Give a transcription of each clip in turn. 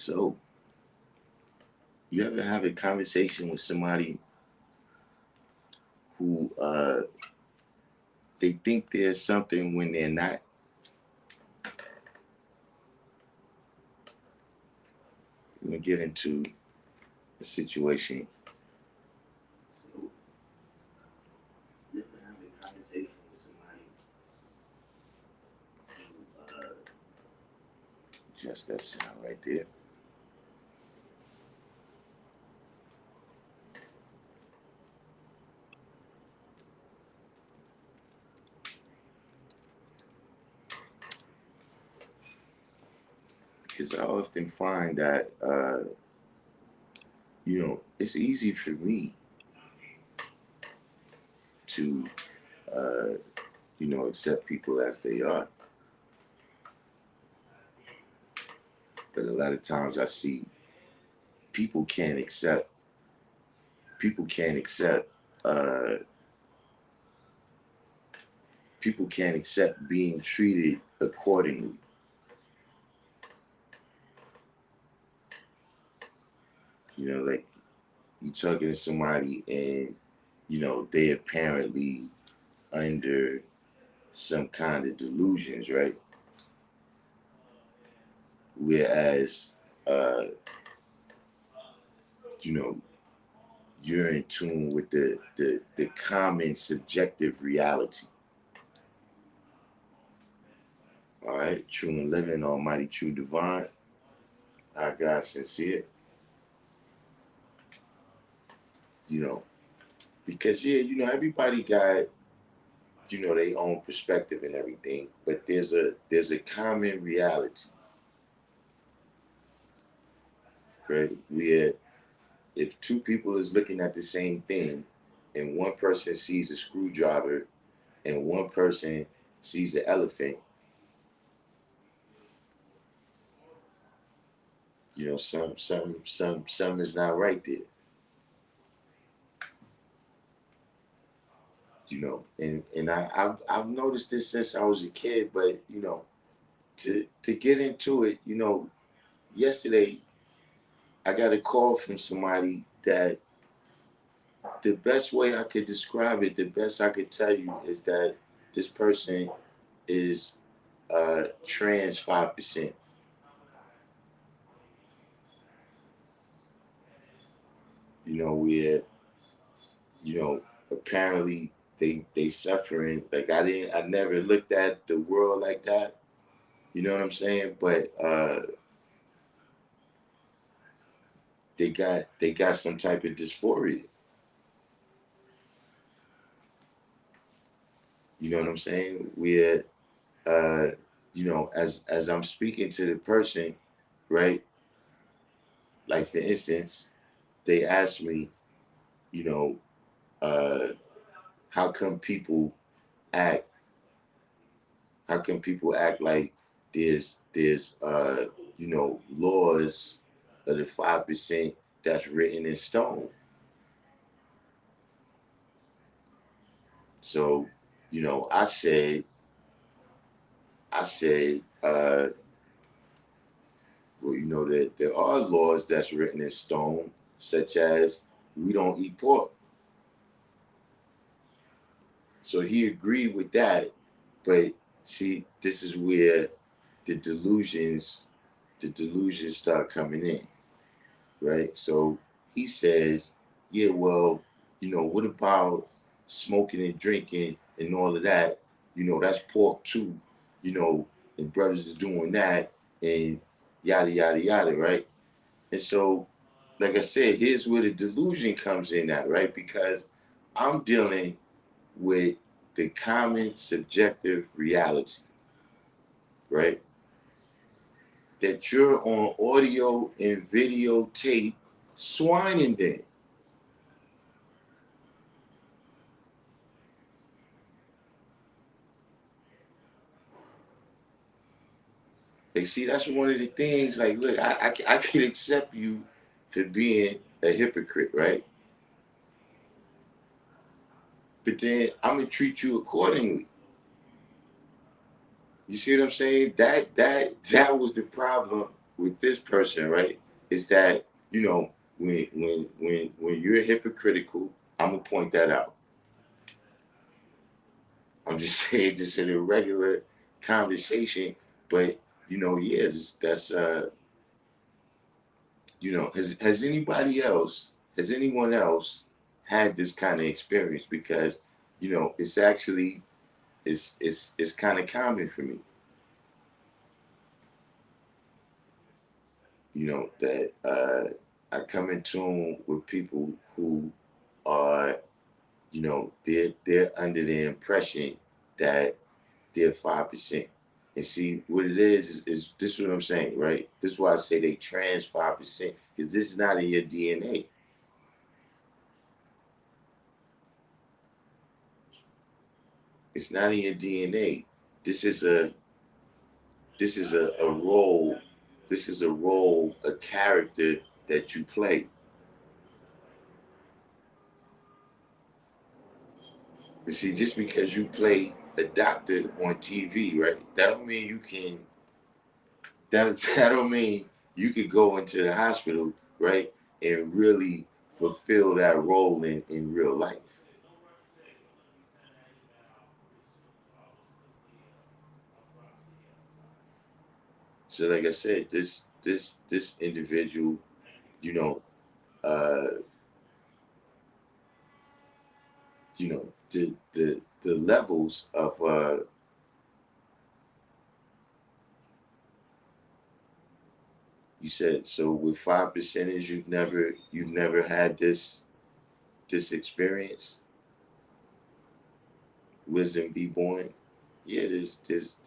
So, you ever have a conversation with somebody who they think there's something when they're not? We're gonna get into a situation. So, you ever have a conversation with somebody who just that sound right there? Because I often find that it's easy for me to uh, accept people as they are. But a lot of times I see people can't accept people can't accept uh, people can't accept being treated accordingly. Like you talking to somebody and they apparently under some kind of delusions, right? Whereas uh, you know you're in tune with the common subjective reality. All right, true and living, almighty, true, divine. Our God, sincere. You know, because everybody got their own perspective and everything, but there's a common reality, right? Where if two people is looking at the same thing, and one person sees a screwdriver and one person sees an elephant, some is not right there. And I've noticed this since I was a kid, but to get into it, yesterday I got a call from somebody that the best way I could describe it, the best I could tell you is that this person is trans 5%. Where apparently they suffering. Like I never looked at the world like that. You know what I'm saying? But they got some type of dysphoria. You know what I'm saying? Where as I'm speaking to the person, right? Like for instance, they asked me, you know, uh, how come people act? How come people act like there's laws of the 5% that's written in stone? So, I said, well, that there are laws that's written in stone, such as we don't eat pork. So he agreed with that, but see, this is where the delusions, the delusions start coming in, right? So he says, yeah, well, what about smoking and drinking and all of that? That's pork too, you know, and brothers is doing that and yada yada yada, right? And so, like I said, here's where the delusion comes in at, right? Because I'm dealing with the common subjective reality, right? That you're on audio and videotape swining then. Like, see, that's one of the things, like, look, I can accept you for being a hypocrite, right? But then I'm going to treat you accordingly. You see what I'm saying? That was the problem with this person, right, is that, when you're hypocritical, I'm gonna point that out. I'm just saying, just in a regular conversation, but yeah, that's has anybody else, has anyone else had this kind of experience? Because it's actually, it's kind of common for me. That I come in tune with people who are, they're under the impression that they're 5%. And see what it is this is what I'm saying, right? This is why I say they trans 5%, because this is not in your DNA. It's not in your DNA. This is a a role. This is a role, a character that you play. You see, just because you play a doctor on TV, right? That don't mean you can. That don't mean you could go into the hospital, right, and really fulfill that role in real life. So, like I said, this individual, you know, uh, the levels of you said, so with 5 percenters, you've never had this experience. Wisdom be born. Yeah, that's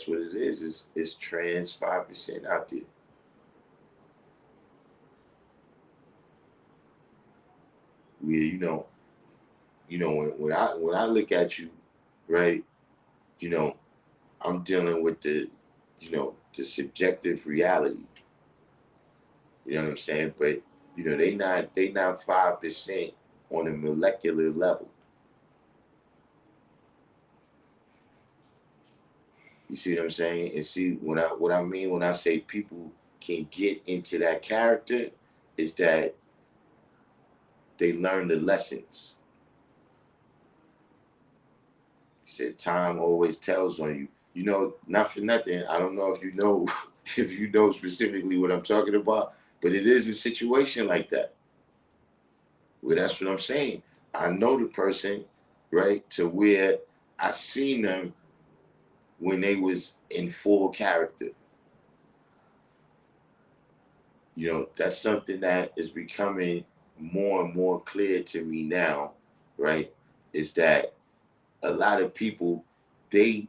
what it is. It's trans 5% out there. Where when I look at you, right, you know, I'm dealing with the subjective reality. You know what I'm saying? But they not 5% on a molecular level. You see what I'm saying? And see what I mean when I say people can get into that character is that they learn the lessons. He said time always tells on you. Not for nothing. I don't know if you know if you know specifically what I'm talking about, but it is a situation like that. Well, that's what I'm saying. I know the person, right, to where I seen them when they was in full character. That's something that is becoming more and more clear to me now, right? Is that a lot of people, they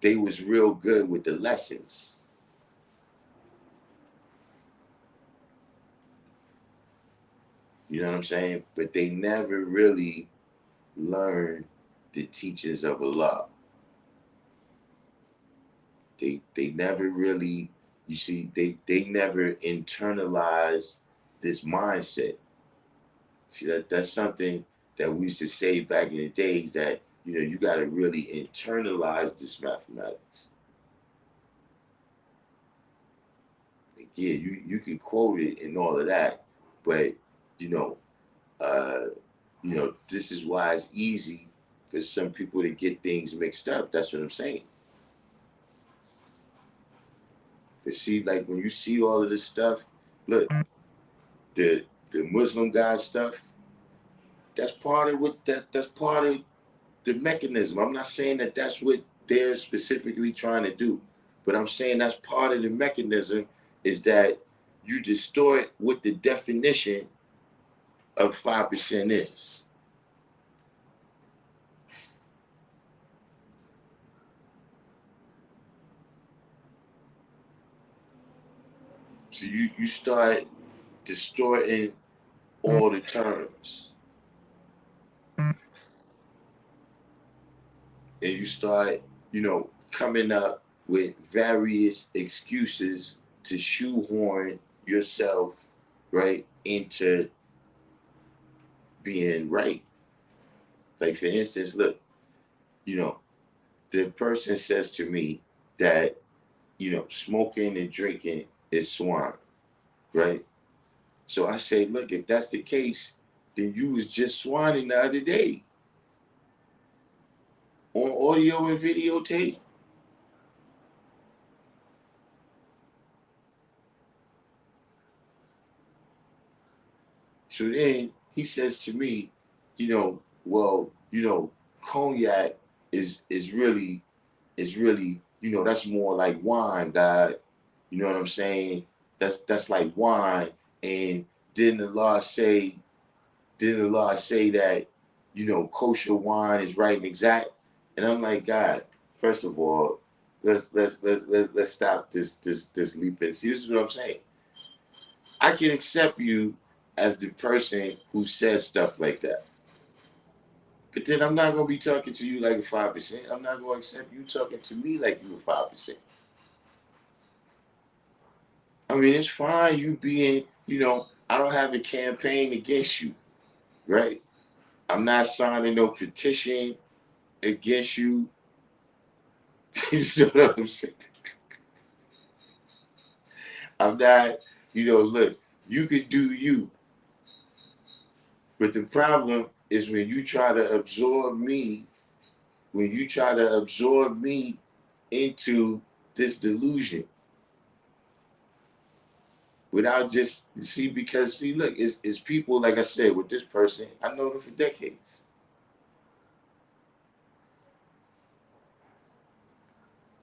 they was real good with the lessons. You know what I'm saying? But they never really learned the teachings of Allah. They never really, you see, they never internalized this mindset. See, that's something that we used to say back in the days, that you got to really internalize this mathematics. Like, yeah, you can quote it and all of that, but you know, uh, this is why it's easy for some people to get things mixed up. That's what I'm saying. To see, like, when you see all of this stuff, look, the Muslim God stuff, that's part of that's part of the mechanism. I'm not saying that that's what they're specifically trying to do, but I'm saying that's part of the mechanism, is that you distort what the definition of 5% is. So you start distorting all the terms, and you start, coming up with various excuses to shoehorn yourself, right, into being right. Like, for instance, look, you know, the person says to me that, smoking and drinking is swine, right? So I say, look, if that's the case, then you was just swining the other day on audio and videotape. So then he says to me, well, cognac is really, that's more like wine, God. You know what I'm saying? That's like wine. And didn't the law say didn't the law say that, kosher wine is right and exact? And I'm like, God, first of all, let's stop this leaping. See, this is what I'm saying. I can accept you as the person who says stuff like that. But then I'm not gonna be talking to you like a 5%. I'm not gonna accept you talking to me like you a 5%. I mean, it's fine you being, I don't have a campaign against you, right? I'm not signing no petition against you. You know what I'm saying? I'm not, look, you could do you. But the problem is when you try to absorb me into this delusion without just see because see look it's people like I said with this person I know them for decades.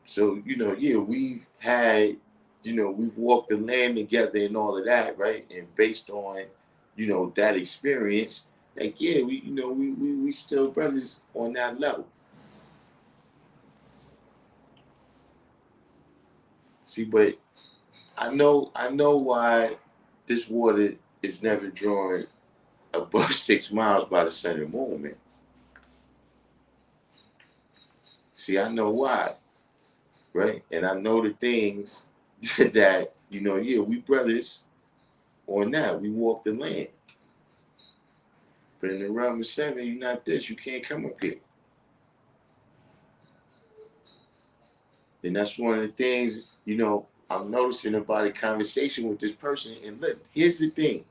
So yeah, we've walked the land together and all of that, right? And based on that experience, like yeah, we still brothers on that level. See, but I know why this water is never drawn above 6 miles by the sun and moon, man. See, I know why, right? And I know the things that, yeah, we brothers on that. We walk the land. But in the realm of seven, you're not this. You can't come up here. And that's one of the things, I'm noticing about a conversation with this person. And look, here's the thing.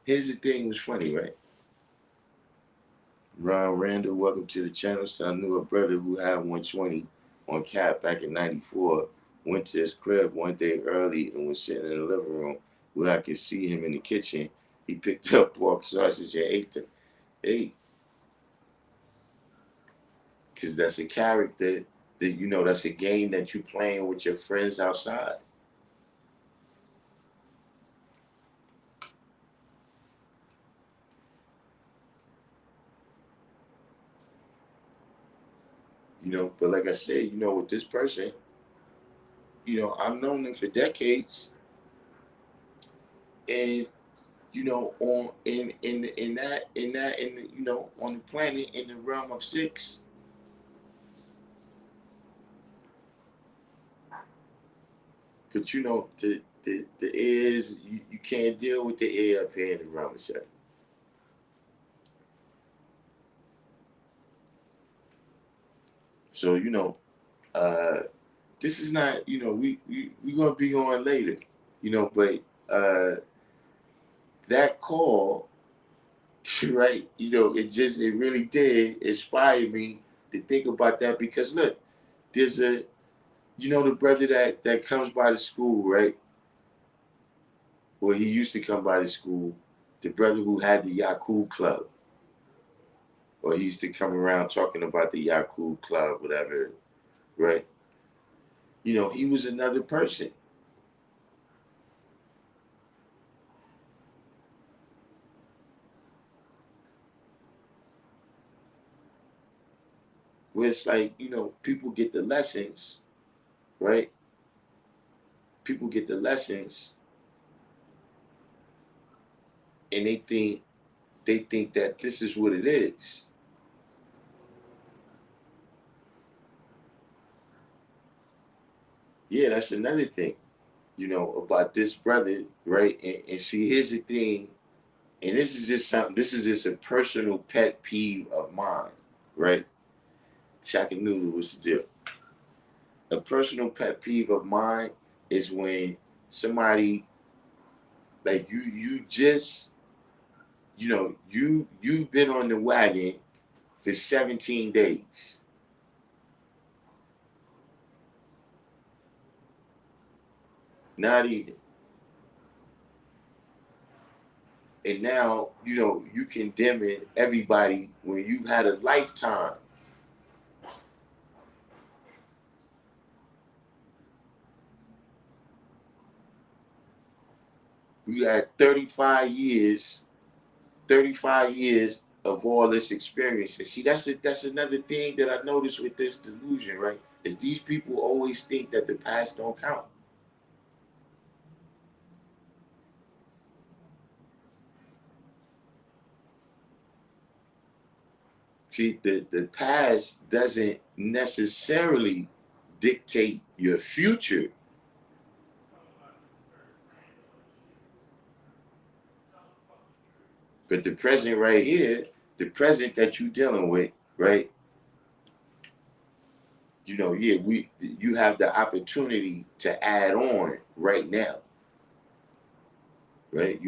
Here's the thing was funny, right? Ron Randall, welcome to the channel. So I knew a brother who had 120 on cap back in 94. Went to his crib one day early and was sitting in the living room where I could see him in the kitchen. He picked up pork sausage and ate them. Hey, because that's a character that, that's a game that you playing with your friends outside. But like I said, with this person, I've known them for decades. And on on the planet in the realm of six. But the air is you can't deal with the air up here in the realm of seven. So uh, this is not we gonna be on later, but that call, right? It really did inspire me to think about that because look, there's the brother that comes by the school, right? Well, he used to come by the school. The brother who had the Yakub Club, or he used to come around talking about the Yakub Club, whatever, right? He was another person. Where it's like, people get the lessons, right? People get the lessons and they think that this is what it is. Yeah, that's another thing, about this brother, right? And see, here's the thing, and this is just a personal pet peeve of mine, right? Shaka Nunu was the deal. a personal pet peeve of mine is when somebody like you just you've been on the wagon for 17 days. Not even. And now, you condemning everybody when you had a lifetime. You had 35 years of all this experience. And see, that's another thing that I noticed with this delusion, right? Is these people always think that the past don't count. See, the past doesn't necessarily dictate your future, but the present right here, the present that you're dealing with, right? Yeah, you have the opportunity to add on right now, right?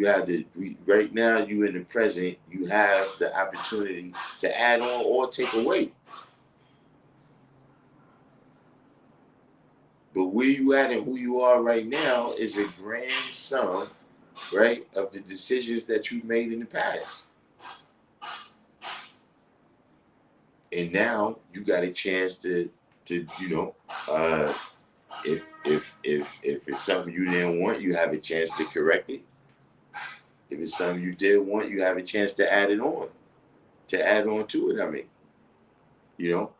Right now you in the present, you have the opportunity to add on or take away. But where you at and who you are right now is a grand sum, right, of the decisions that you've made in the past. And now you got a chance to if it's something you didn't want, you have a chance to correct it. If it's something you did want, you have a chance to add it on, to add on to it. I mean, you know,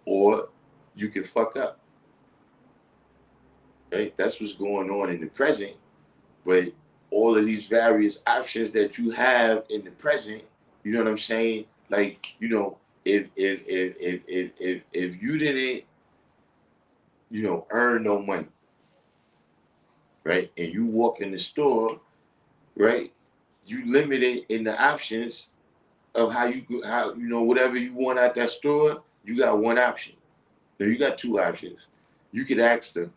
or you can fuck up, right? That's what's going on in the present. But all of these various options that you have in the present, you know what I'm saying? Like, if you didn't, earn no money, right, and you walk in the store, right, you limited in the options of how whatever you want at that store, you got one option. No, you got two options. You could ask them.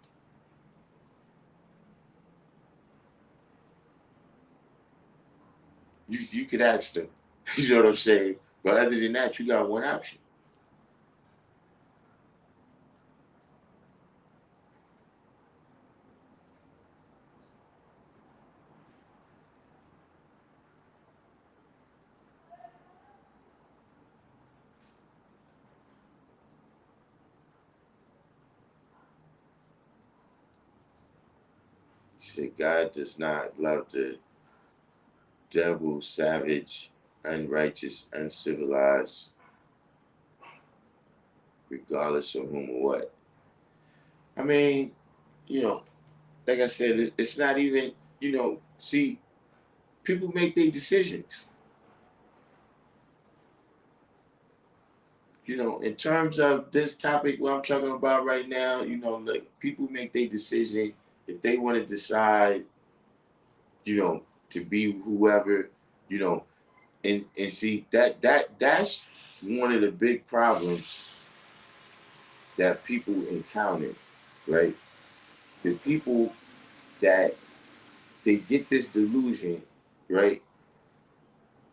You could ask them. You know what I'm saying? But other than that, you got one option. He said, God does not love the devil, savage, unrighteous, uncivilized, regardless of whom or what. I mean, you know, like I said, it's not even, see, people make their decisions. In terms of this topic, what I'm talking about right now, like people make their decision if they want to decide, to be whoever, you know, and see that's one of the big problems that people encounter, right? The people that they get this delusion, right?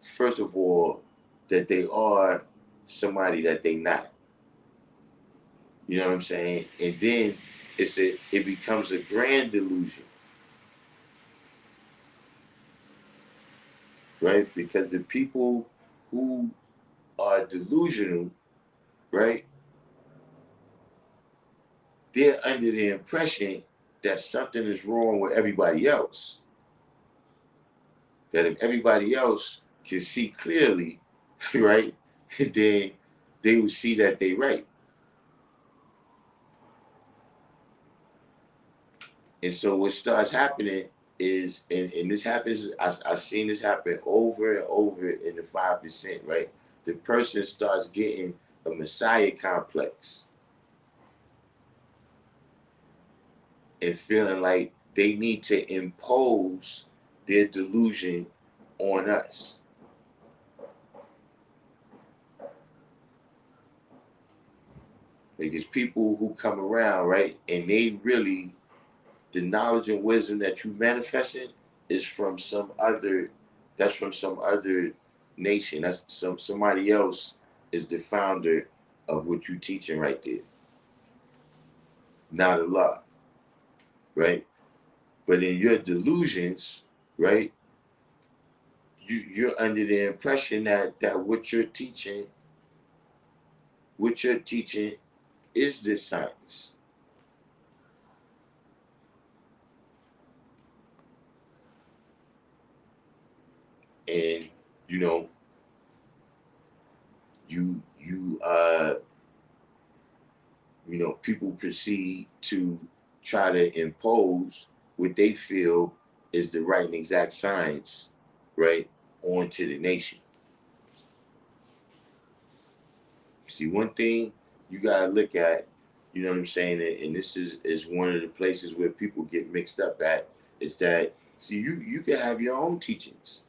First of all, that they are somebody that they not. You know what I'm saying? And then it becomes a grand delusion, right? Because the people who are delusional, right? They're under the impression that something is wrong with everybody else. That if everybody else can see clearly, right, then they would see that they right. And so what starts happening is, and this happens, I've seen this happen over and over in the 5%, right? The person starts getting a messiah complex and feeling like they need to impose their delusion on us. Like there's people who come around, right, and they really, the knowledge and wisdom that you manifesting is from some other, that's from some other nation. That's somebody else is the founder of what you teaching right there. Not a lot, right? But in your delusions, right, you're under the impression that what you're teaching is this science. And you know, people proceed to try to impose what they feel is the right and exact science, right, onto the nation. See, one thing you gotta look at, you know what I'm saying, and this is one of the places where people get mixed up at, is that see you can have your own teachings.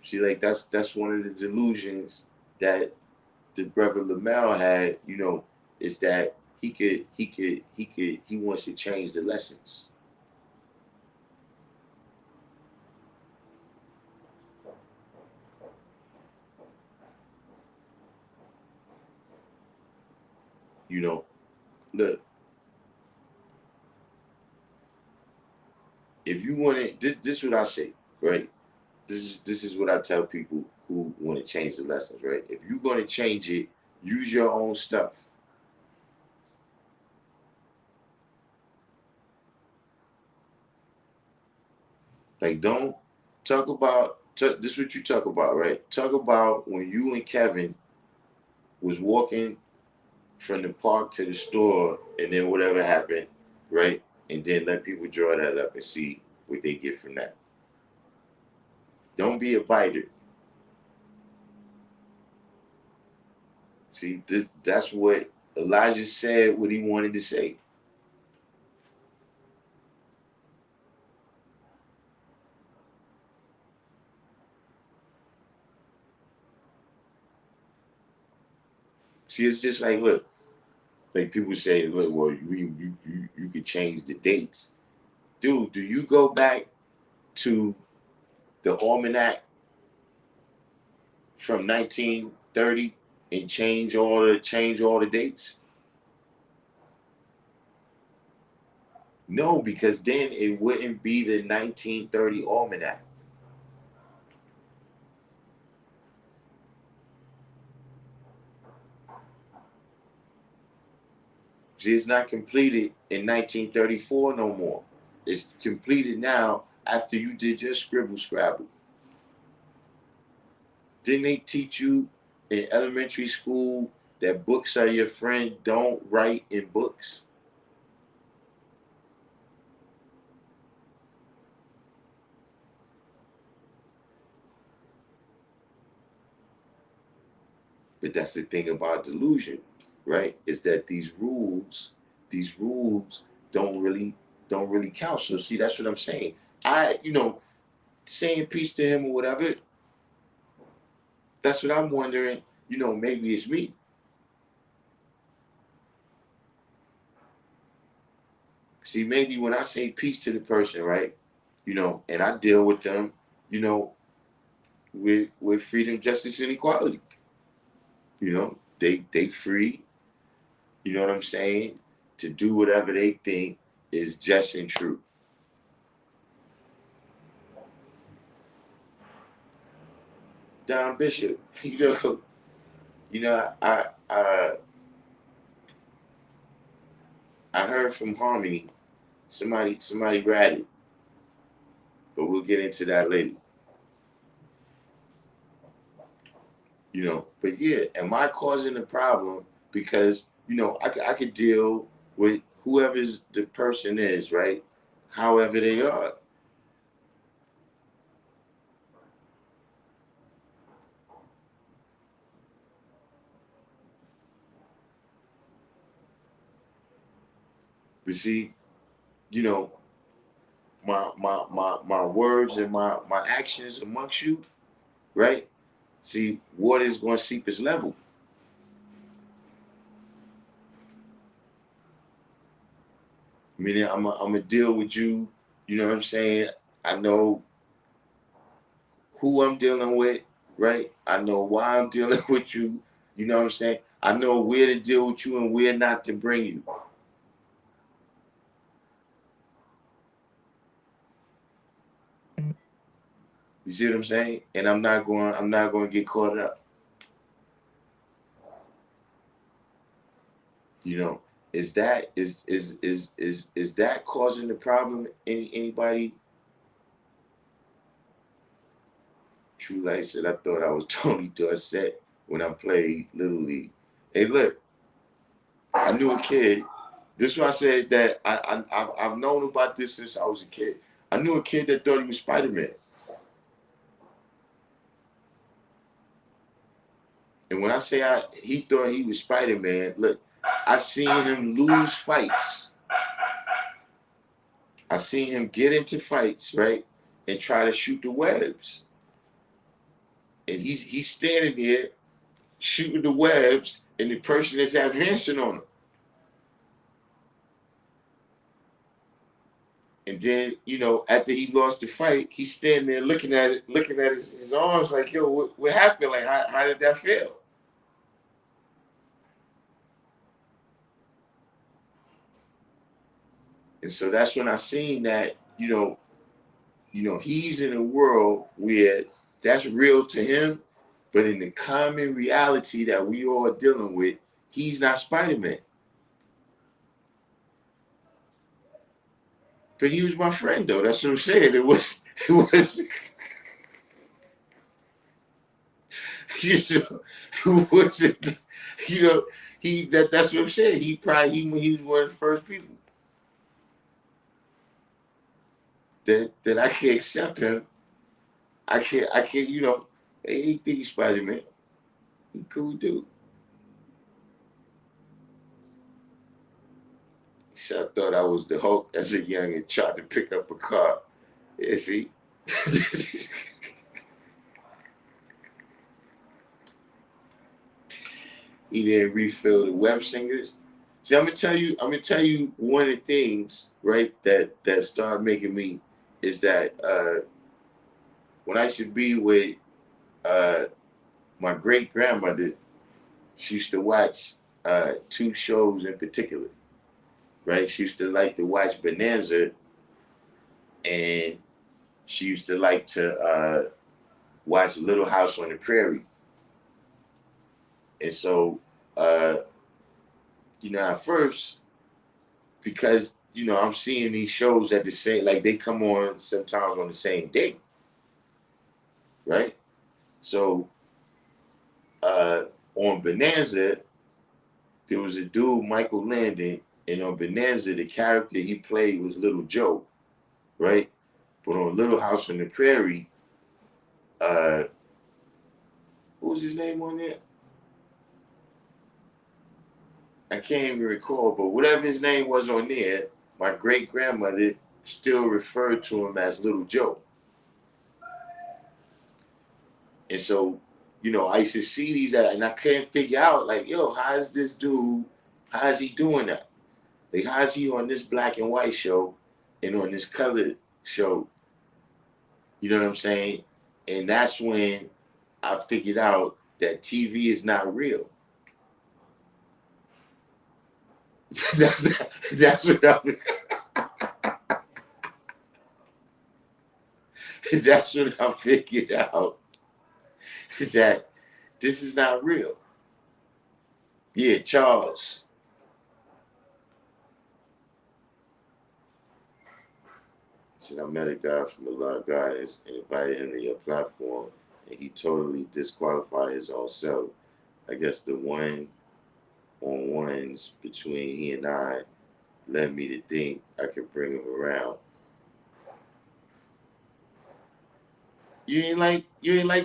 See, like that's one of the delusions that the brother Lamel had, is that he wants to change the lessons. You know, look, if you want to, this is what I say, right? This is what I tell people who want to change the lessons, right? If you're going to change it, use your own stuff. Like, don't talk about this. Is what you talk about, right? Talk about when you and Kevin was walking from the park to the store, and then whatever happened, right? And then let people draw that up and see what they get from that. Don't be a biter. See, that's what Elijah said. What he wanted to say. See, it's just like, look, like people say, look, well, you could change the dates, dude. Do you go back to the almanac from 1930 and change all the dates? No, because then it wouldn't be the 1930 almanac. See, it's not completed in 1934 no more. It's completed now after you did your scribble scrabble. Didn't they teach you in elementary school that books are your friend? Don't write in books. But that's the thing about delusion, right? Is that these rules don't really count. So see, that's what I'm saying. Saying peace to him or whatever, that's what I'm wondering. Maybe it's me. See, maybe when I say peace to the person, right? And I deal with them, you know, with freedom, justice, and equality. They free, you know what I'm saying, to do whatever they think is just and true. Don Bishop, I heard from Harmony. Somebody read it, but we'll get into that later. But yeah, am I causing the problem? Because I could deal with whoever's the person is, right? However they are. But see, you know, my words and my actions amongst you, right? See, water is going to seep its level. Meaning, I'm gonna deal with you. You know what I'm saying? I know who I'm dealing with, right? I know why I'm dealing with you. You know what I'm saying? I know where to deal with you and where not to bring you. You see what I'm saying? And I'm not going to get caught up. You know, is that causing the problem? Anybody? True Light said, I thought I was Tony Dorsett when I played Little League. Hey, look, I knew a kid. This is why I said that I've known about this since I was a kid. I knew a kid that thought he was Spider-Man. And when I say he thought he was Spider-Man, look, I seen him lose fights. I seen him get into fights, right, and try to shoot the webs. And he's standing there shooting the webs, and the person is advancing on him. And then, after he lost the fight, he's standing there looking at it, looking at his arms like, yo, what happened? Like, how did that feel? And so that's when I seen that, he's in a world where that's real to him, but in the common reality that we all are dealing with, he's not Spider-Man. But he was my friend, though. That's what I'm saying. It was, it wasn't, that's what I'm saying. He was one of the first people that I can't accept him. I can't, he think he's Spider-Man. He cool dude. So I thought I was the Hulk as a young and tried to pick up a car. Yeah, see? He didn't refill the web singers. See, I'm gonna tell you one of the things, right, that started making me is that when I should be with uh, my great grandmother, she used to watch two shows in particular, right? She used to like to watch Bonanza, and she used to like to watch Little House on the Prairie. And so, uh, at first, because I'm seeing these shows at the same, like they come on sometimes on the same day, right? So uh, on Bonanza, there was a dude, Michael Landon, and on Bonanza, the character he played was Little Joe, right? But on Little House on the Prairie, uh, what was his name on there? I can't even recall, but whatever his name was on there, my great grandmother still referred to him as Little Joe. And so, I used to see these and I couldn't figure out, like, yo, how is this dude, how is he doing that? Like, how is he on this black and white show and on this colored show? You know what I'm saying? And that's when I figured out that TV is not real. that's that's what that's what I figured out, that this is not real. Yeah, Charles. Said, I met a guy from the Law Gardens and invited him to your platform, and he totally disqualified his own self. I guess the one-on-ones between he and I led me to think I could bring him around. You ain't like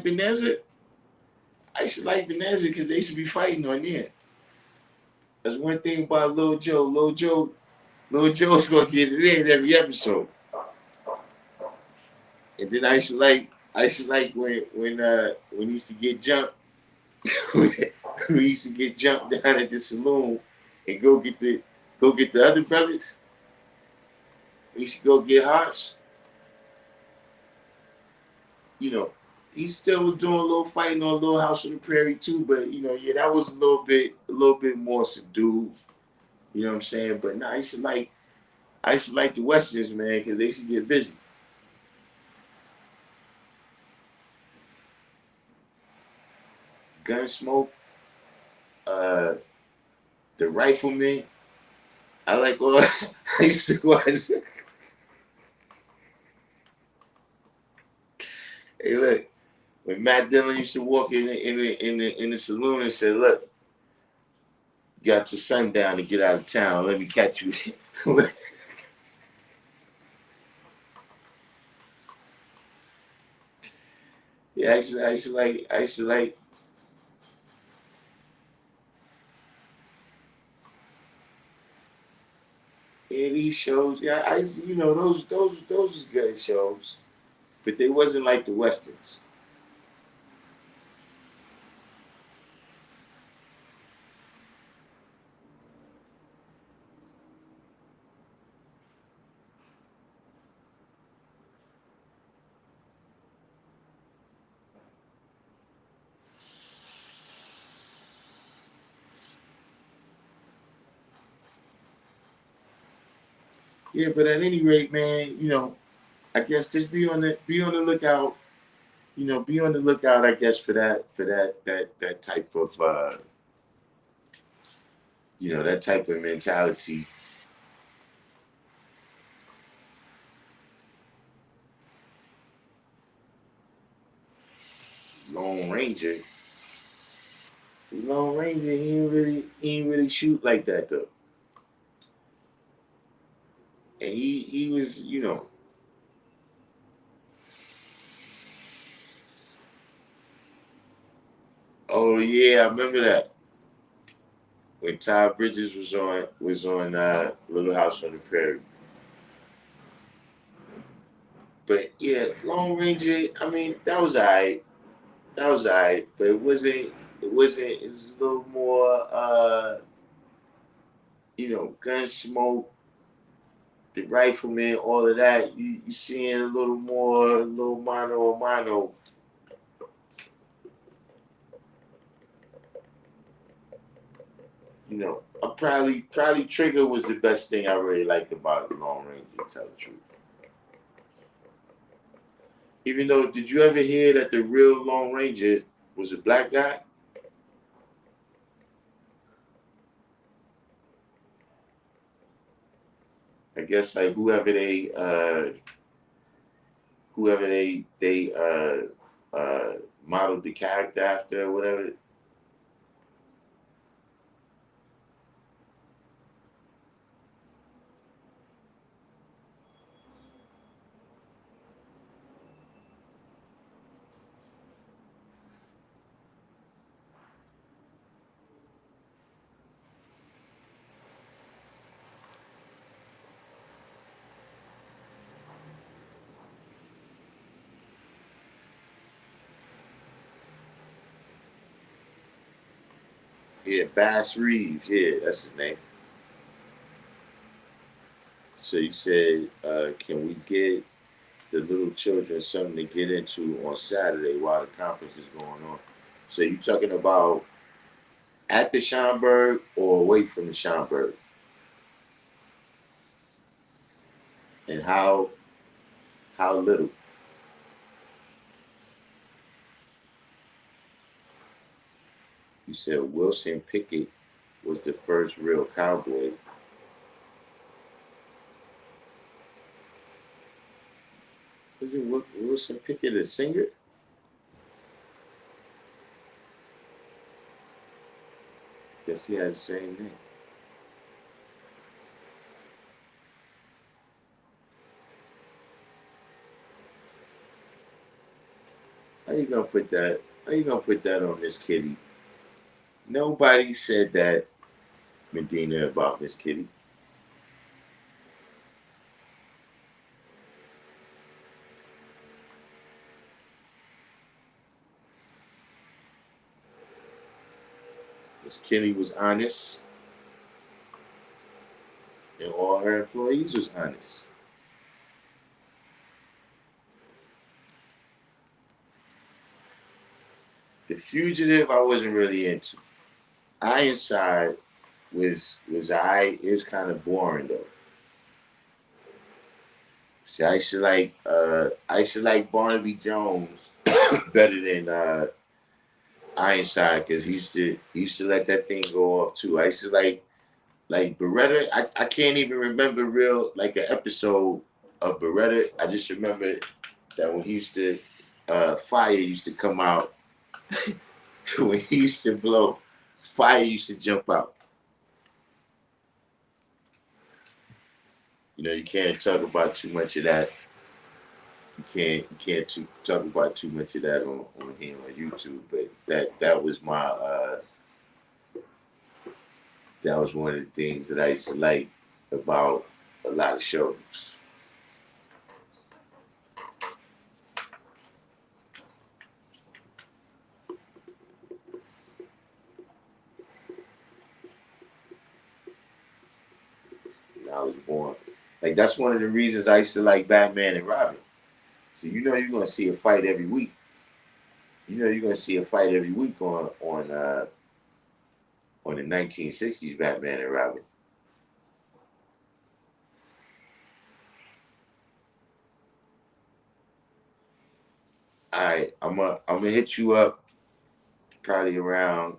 Bonanza? I used to like Bonanza because they used to be fighting on there. That's one thing about Lil Joe. Lil Joe's gonna get it in every episode. And then I used to like when we used to get jumped we used to get jumped down at the saloon and go get the other brothers. We used to go get Hosh. You know, he still was doing a little fighting on Little House on the Prairie too, but yeah, that was a little bit more subdued. You know what I'm saying? But nah, I used to like the westerns, man, because they used to get busy. Gunsmoke, uh, the Rifleman. I like all. I used to watch. Hey, look, when Matt Dillon used to walk in the saloon and said, "Look, you got your sundown to get out of town. Let me catch you." Yeah, I used to like. Yeah, these shows. Yeah, those was good shows, but they wasn't like the westerns. Yeah, but at any rate, man, I guess just be on the lookout. Be on the lookout. I guess for that type of that type of mentality. Lone Ranger. See, Lone Ranger, he ain't really shoot like that though. And he was, oh yeah, I remember that when Todd Bridges was on Little House on the Prairie. But yeah, Lone Ranger. I mean, that was alright. That was alright, but it wasn't. It wasn't. It was a little more. Gunsmoke, the Rifleman, all of that. You seeing a little more, a little mano a mano. Probably Trigger was the best thing I really liked about the Lone Ranger. To tell the truth. Even though, did you ever hear that the real Lone Ranger was a black guy? I guess like whoever they modeled the character after or whatever. Yeah, Bass Reeves. Yeah, that's his name. So you said, can we get the little children something to get into on Saturday while the conference is going on? So you talking about at the Schomburg or away from the Schomburg? And how little? You said Wilson Pickett was the first real cowboy. Was it Wilson Pickett a singer? Guess he had the same name. How you gonna put that? How you gonna put that on Miss Kitty? Nobody said that, Medina, about Miss Kitty. Kelly was honest, and all her employees was honest. The Fugitive, I wasn't really into. Ironside was I. It was kind of boring though. See, I used to like Barnaby Jones better than Ironside because he used to let that thing go off too. I used to like Beretta. I can't even remember real like an episode of Beretta. I just remember that when he used to fire used to come out when he used to blow, fire used to jump out. You know, you can't talk about too much of that. You can't talk about too much of that on here on YouTube. But that was one of the things that I used to like about a lot of shows. When I was born. Like that's one of the reasons I used to like Batman and Robin. So you know you're gonna see a fight every week. You know you're gonna see a fight every week on the 1960s Batman and Robin. All right, I'm gonna hit you up probably around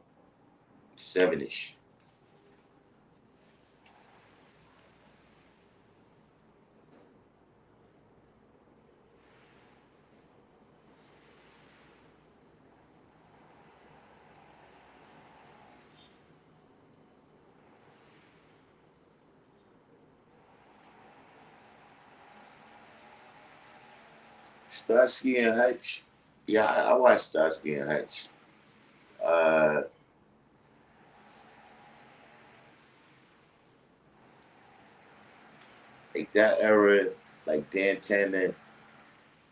7ish. Starsky and Hutch. Yeah, I watched Starsky and Hutch. Uh, like that era, like Dan Tanner,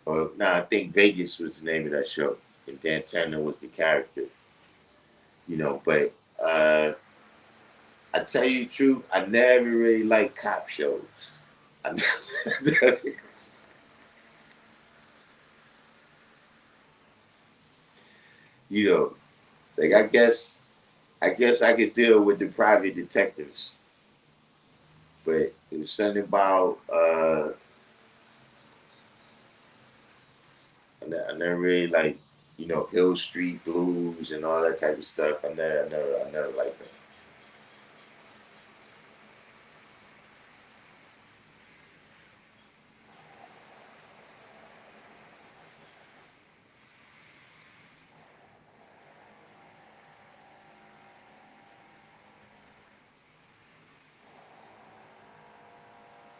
or no, I think Vegas was the name of that show, and Dan Tanner was the character. You know, but uh, I tell you the truth, I never really liked cop shows. I never, you know, like I guess I could deal with the private detectives, but it was something about I never really like Hill Street Blues and all that type of stuff. I never liked that.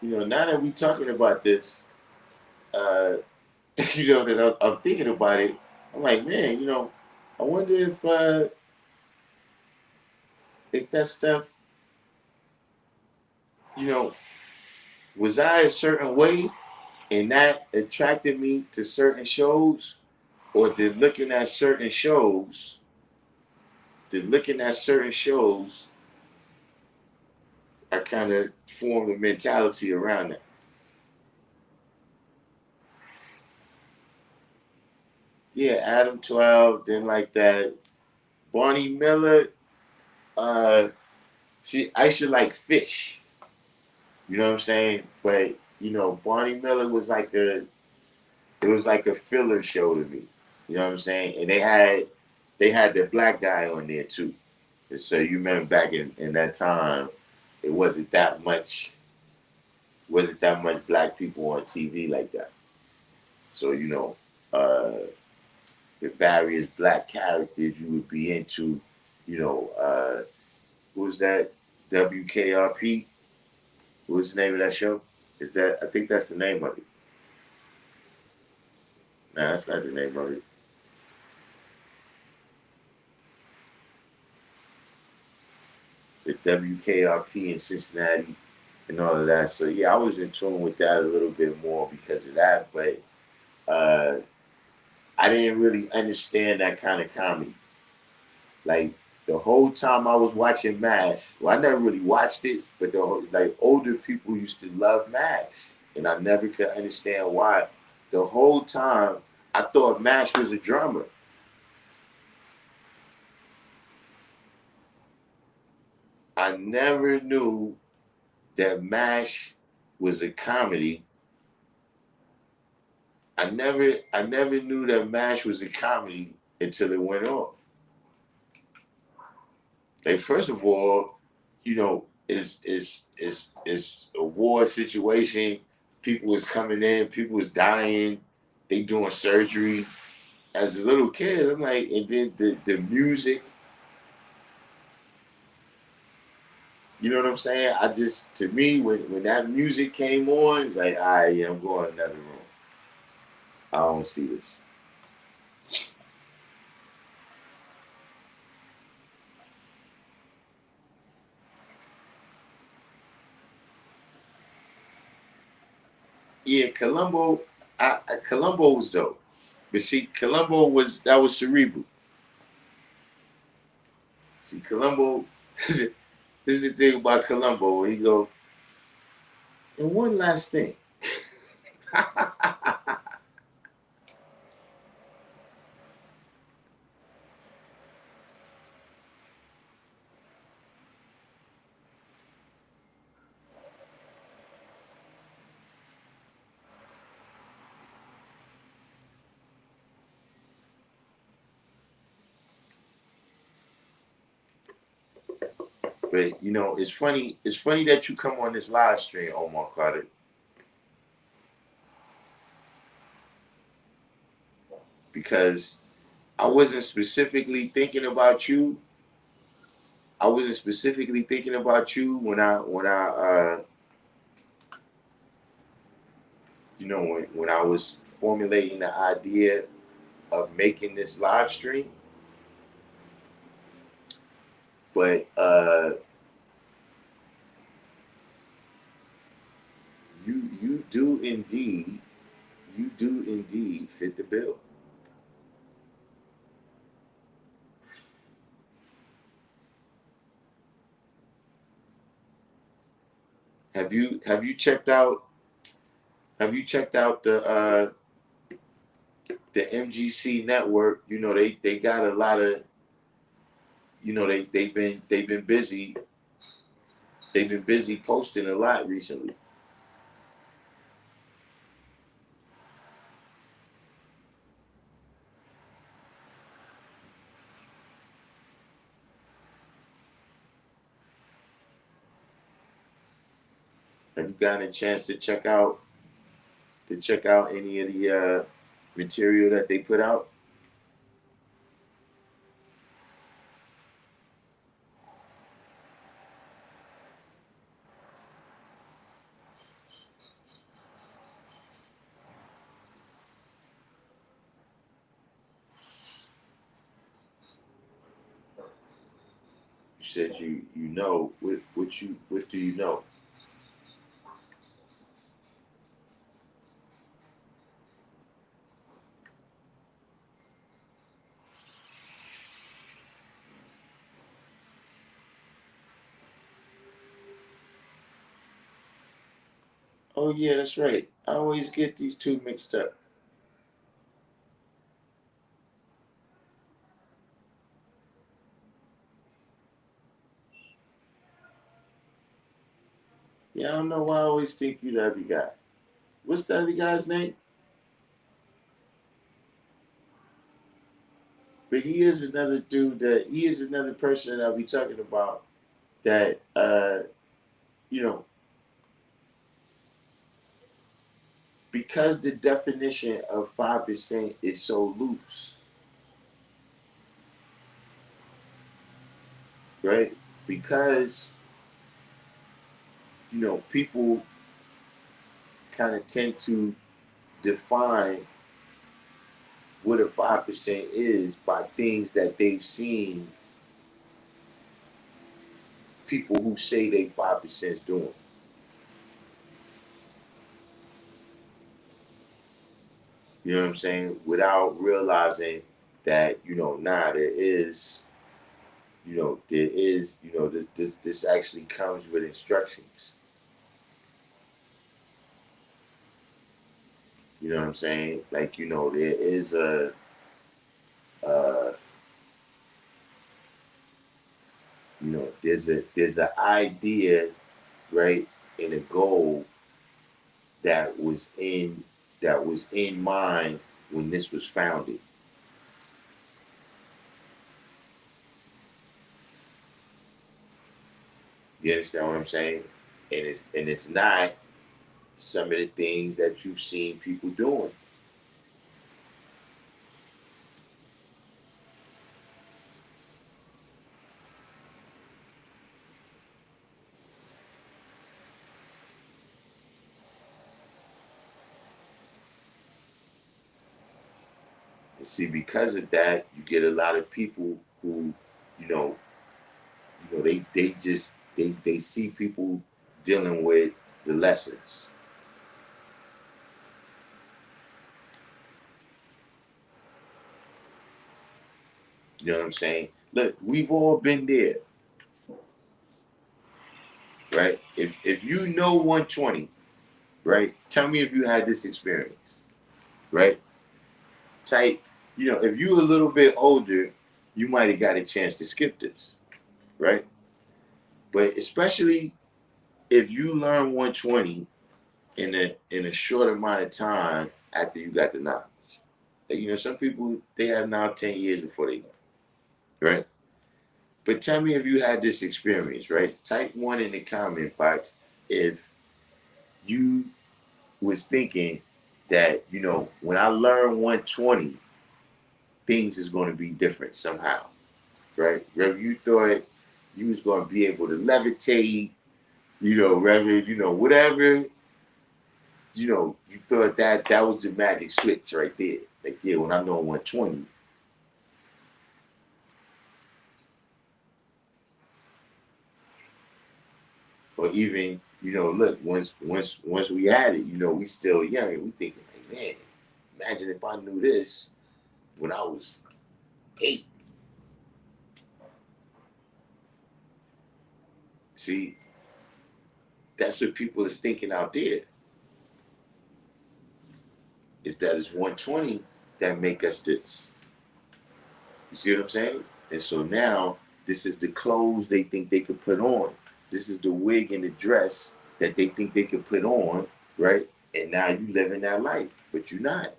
You know, now that we talking about this, uh, that I'm thinking about it, I'm like, man, I wonder if that stuff, you know, was I a certain way and that attracted me to certain shows, or did looking at certain shows, I kind of formed a mentality around that. Yeah, Adam 12, then like that. Barney Miller, uh, I should like fish. You know what I'm saying? But Barney Miller was it was like a filler show to me. You know what I'm saying? And they had the black guy on there too. And so you remember back in that time, it wasn't that much black people on TV like that. So uh, the various black characters you would be into, you know, what was that? WKRP? What was the name of that show? Is that I think that's the name of it. Nah, that's not the name of it. The WKRP in Cincinnati and all of that. So yeah, I was in tune with that a little bit more because of that, but uh, I didn't really understand that kind of comedy. Like the whole time I was watching MASH, well, I never really watched it, but like older people used to love MASH, and I never could understand why. The whole time I thought MASH was a drummer. I never knew that MASH was a comedy. I never knew that MASH was a comedy until it went off. Like first of all, it's a war situation. People was coming in, people was dying, they doing surgery. As a little kid, I'm like, and then the music, you know what I'm saying? I just to me when that music came on, it's like, all right, yeah, I'm going another room. I don't see this. Yeah, Columbo, Columbo was dope, but see, Columbo was that was cerebral. See, Columbo, this is the thing about Columbo. He go, and one last thing. But it's funny. It's funny that you come on this live stream, Omar Carter, because I wasn't specifically thinking about you. I wasn't specifically thinking about you when I was formulating the idea of making this live stream. But you do indeed fit the bill. Have you checked out the MGC network? They got a lot of they've been busy. They've been busy posting a lot recently. Have you gotten a chance to check out any of the material that they put out? You said you know what do you know? Oh yeah, that's right. I always get these two mixed up. Yeah, I don't know why I always think you the other guy. What's the other guy's name? But he is another person that I'll be talking about that you know, because the definition of 5% is so loose, right? Because people kind of tend to define what a 5% is by things that they've seen people who say they 5% is doing. You know what I'm saying? Without realizing that, nah, there is there is, this actually comes with instructions. You know what I'm saying? Like, there is uh, there's an idea, right, and a goal that was in mind when this was founded. You understand what I'm saying? And it's not some of the things that you've seen people doing. And see, because of that, you get a lot of people who, you know, they see people dealing with the lessons. You know what I'm saying? Look, we've all been there, right? If you know 120, right? Tell me if you had this experience, right? Type, if you a little bit older, you might have got a chance to skip this, right? But especially if you learn 120 in a short amount of time after you got the knowledge. Like, some people they have now 10 years before they know, right? But tell me if you had this experience, right? Type one in the comment box if you was thinking that, when I learn 120, things is going to be different somehow, right? Whether you thought you was going to be able to levitate, whether, whatever, you thought that was the magic switch right there. Like, yeah, when I know 120, or even, look, once we had it, we still young and we thinking like, man, imagine if I knew this when I was 8. See, that's what people is thinking out there. Is that it's 120 that make us this. You see what I'm saying? And so now this is the clothes they think they could put on. This is the wig and the dress that they think they could put on, right? And now you living that life, but you're not.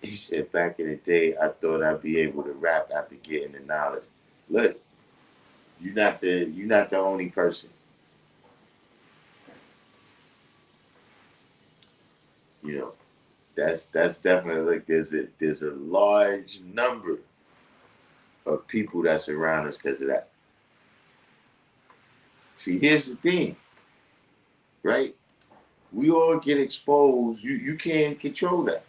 He said, back in the day, I thought I'd be able to rap after getting the knowledge. Look, you're not the only person. You know, that's definitely like there's a large number of people that's around us because of that. See, here's the thing, right? We all get exposed. You can't control that,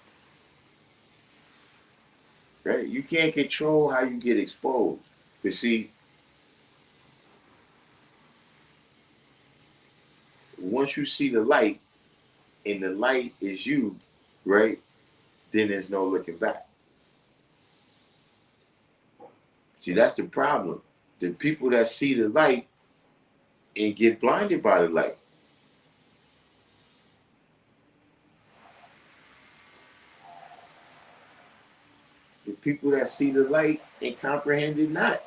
right? You can't control how you get exposed. But see, once you see the light and the light is you, right? Then there's no looking back. See, that's the problem. The people that see the light and get blinded by the light. The people that see the light and comprehend it not.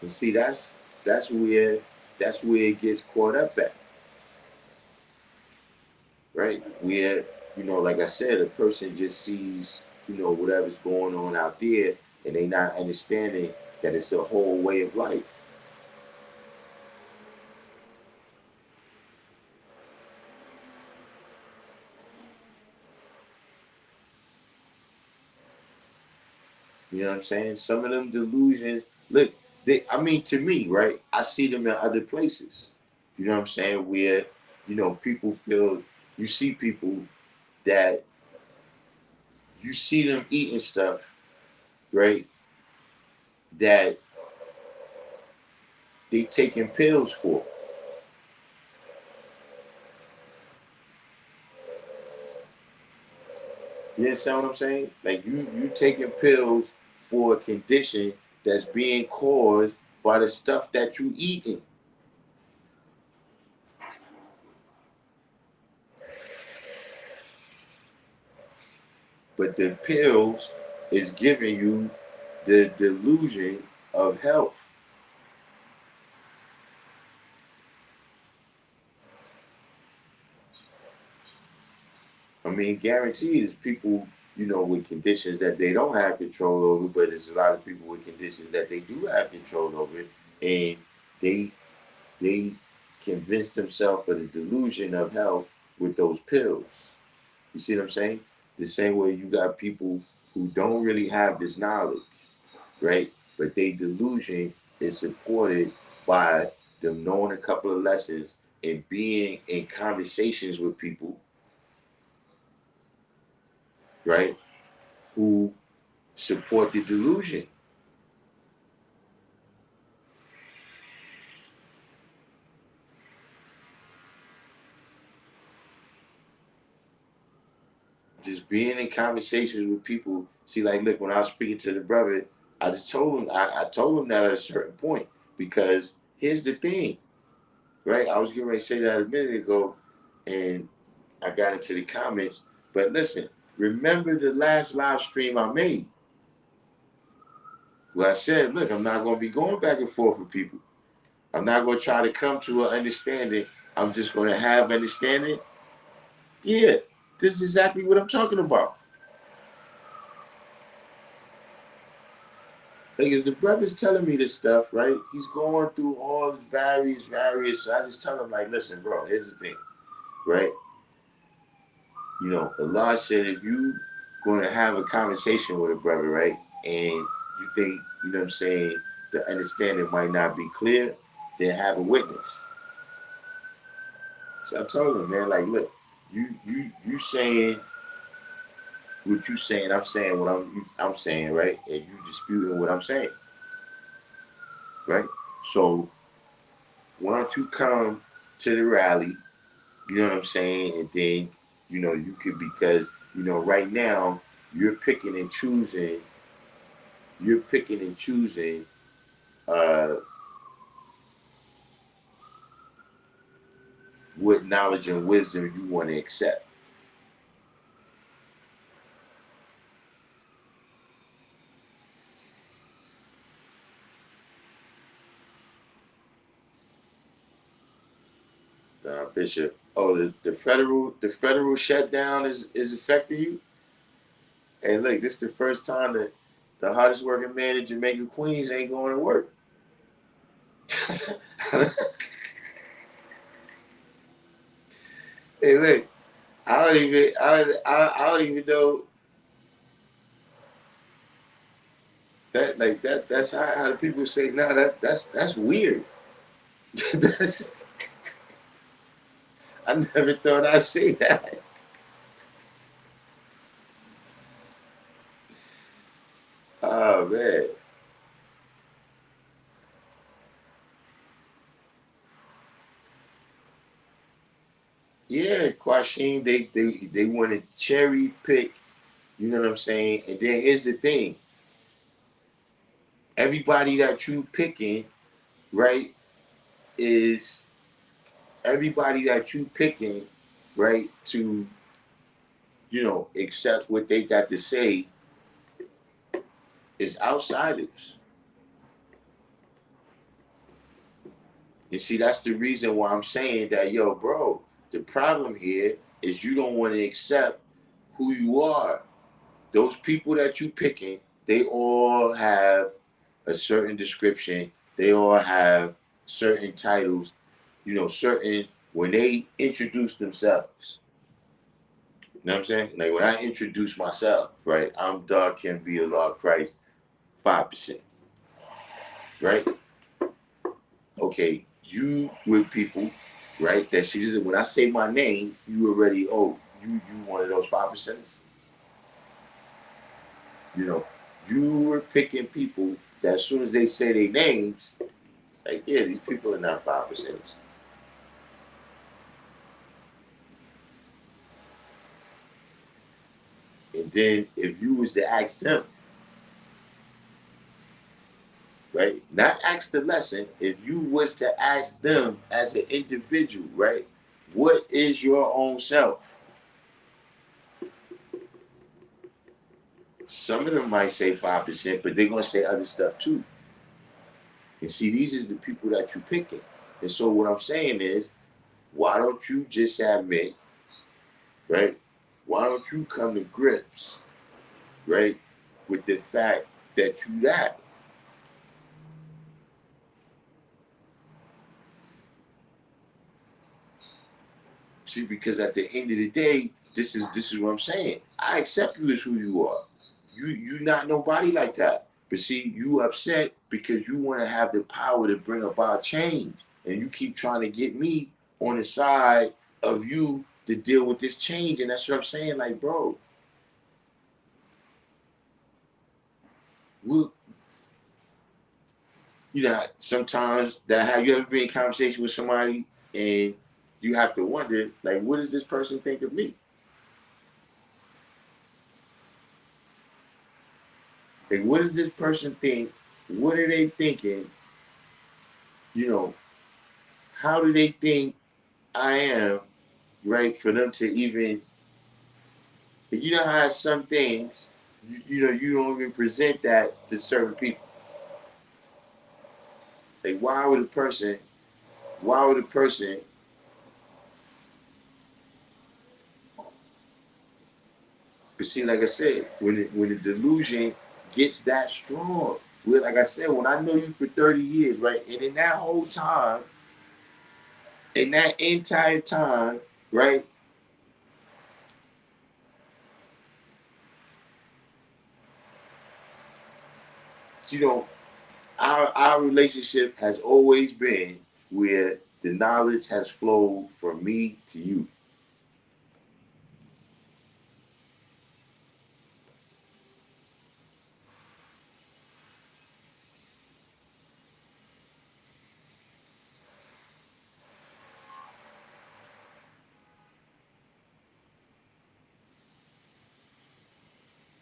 And see, that's where that's where it gets caught up at, right? Where, like I said, a person just sees, whatever's going on out there, and they not understanding that it's a whole way of life. You know what I'm saying? Some of them delusions, look, I mean, to me, right? I see them in other places. You know what I'm saying? Where, people feel, you see people that you see them eating stuff, right? That they taking pills for. You understand what I'm saying? Like you taking pills for a condition that's being caused by the stuff that you eating. But the pills is giving you the delusion of health. I mean, guaranteed is people, with conditions that they don't have control over, but there's a lot of people with conditions that they do have control over, and they they convince themselves of the delusion of health with those pills. You see what I'm saying? The same way you got people who don't really have this knowledge, right? But they delusion is supported by them knowing a couple of lessons and being in conversations with people, right? Who support the delusion. Just being in conversations with people. See, like, look, when I was speaking to the brother, I just told him, I told him that at a certain point, because here's the thing, right? I was getting ready to say that a minute ago, and I got into the comments. But listen, remember the last live stream I made where I said, look, I'm not going to be going back and forth with people. I'm not going to try to come to an understanding. I'm just going to have understanding. Yeah, this is exactly what I'm talking about. Like, as the brother's telling me this stuff, right? He's going through all the various. So I just tell him, like, listen, bro, here's the thing, right? Allah said if you going to have a conversation with a brother, right, and you think, what I'm saying, the understanding might not be clear, then have a witness. So I told him, man, like, look, you saying what you saying, I'm saying what I'm saying, right, and you disputing what I'm saying, right? So why don't you come to the rally? You know what I'm saying, and then you could, because right now you're picking and choosing you're picking and choosing uh, what knowledge and wisdom you want to accept. Bishop, oh, the federal shutdown is affecting you. And look, this is the first time that the hottest working man in Jamaica, Queens, ain't going to work. Hey, look, I don't even know that, like, that's how the people say, no, that's weird. that's I never thought I'd say that. Oh man. Yeah, Quasheen, they want to cherry pick, you know what I'm saying? And then here's the thing. Everybody that you picking, right, is everybody that you picking, right, to, accept what they got to say is outsiders. And see, that's the reason why I'm saying that, yo, bro, the problem here is you don't want to accept who you are. Those people that you picking, they all have a certain description. They all have certain titles, certain, when they introduce themselves. You know what I'm saying? Like when I introduce myself, right? I'm Darkim, be a law of Christ, 5%. Right? Okay, you with people, right? That she just, when I say my name, you already, oh, you one of those 5%. You know, you were picking people that as soon as they say their names, like, yeah, these people are not 5%. And then if you was to ask them, right, not ask the lesson, if you was to ask them as an individual, right, what is your own self? Some of them might say 5%, but they're gonna say other stuff too. And see, these is the people that you picking. And so what I'm saying is, why don't you just admit, right? Why don't you come to grips, right, with the fact that you that? See, because at the end of the day, this is what I'm saying. I accept you as who you are. You not nobody like that. But see, you upset because you want to have the power to bring about change, and you keep trying to get me on the side of you to deal with this change. And that's what I'm saying. Like, bro, we, sometimes that have you ever been in conversation with somebody and you have to wonder, like, what does this person think of me? Like, what does this person think? What are they thinking? You know, how do they think I am, right? For them to even, how some things, you don't even present that to certain people. Like, why would a person, but see, like I said, when the delusion gets that strong, like I said, when I know you for 30 years, right? And in that whole time, in that entire time, right? You know, our relationship has always been where the knowledge has flowed from me to you.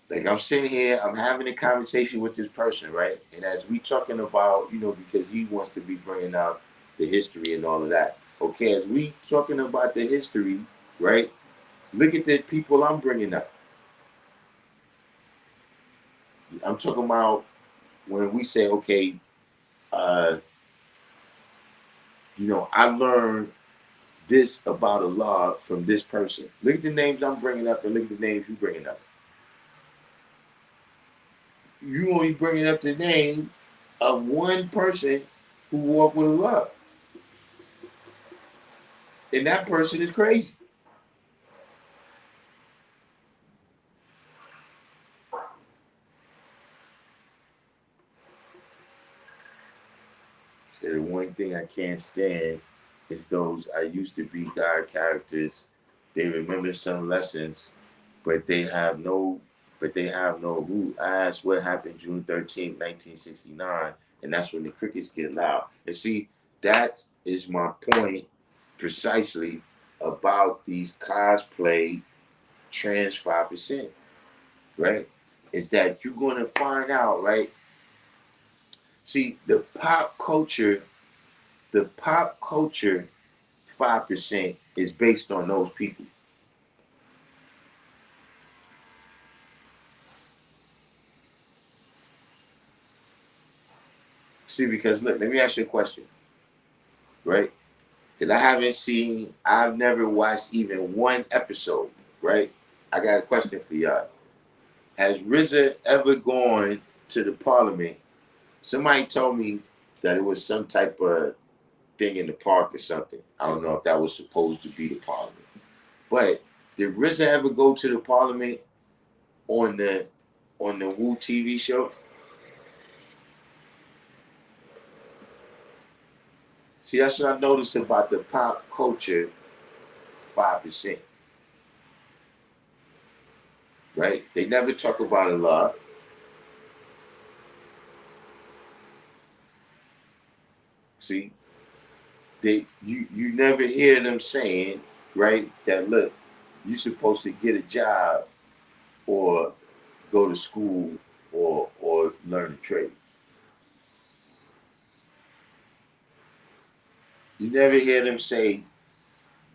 Like I'm sitting here, I'm having a conversation with this person, right? And as we talking about, because he wants to be bringing out the history and all of that. Okay, as we talking about the history, right? Look at the people I'm bringing up. I'm talking about when we say, okay, uh, I learned this about Allah from this person. Look at the names I'm bringing up and look at the names you bringing up. You only bringing up the name of one person who walked with Allah, and that person is crazy. So the one thing I can't stand is those I used to be God characters. They remember some lessons, but they have no who asked what happened June 13th, 1969, and that's when the crickets get loud. And see, that is my point precisely about these cosplay trans 5%, right? Is that you're gonna find out, right? See, the pop culture 5% is based on those people. See, because look, let me ask you a question, right? Because I've never watched even one episode, right? I got a question for y'all. Has RZA ever gone to the parliament Somebody told me that it was some type of thing in the park or something. I don't know if that was supposed to be the parliament. But did RZA ever go to the parliament on the Wu TV show? See, that's what I noticed about the pop culture 5%. Right? They never talk about it a lot. See, you never hear them saying, right, that look, you're supposed to get a job or go to school or learn a trade. You never hear them say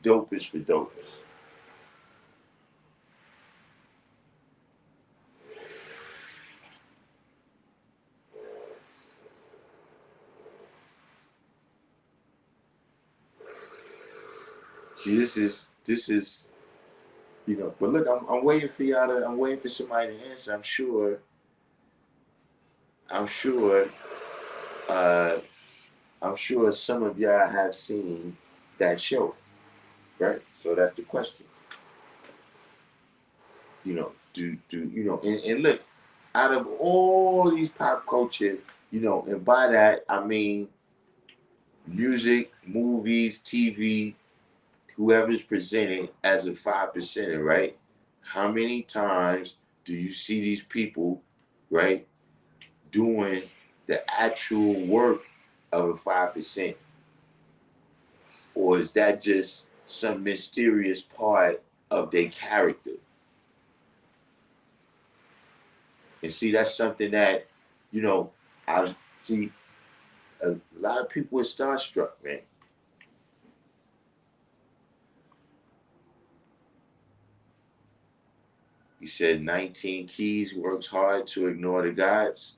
dope is for dopers. See, this is but look, I'm waiting for y'all to I'm waiting for somebody to answer. I'm sure uh I'm sure some of y'all have seen that show, right? So that's the question. And look, out of all these pop culture, and by that I mean music, movies, TV, whoever's presented as a 5%er, right? How many times do you see these people, right, doing the actual work of a 5%? Or is that just some mysterious part of their character? And see, that's something that, I see a lot of people are starstruck, man. You said 19 Keys works hard to ignore the gods.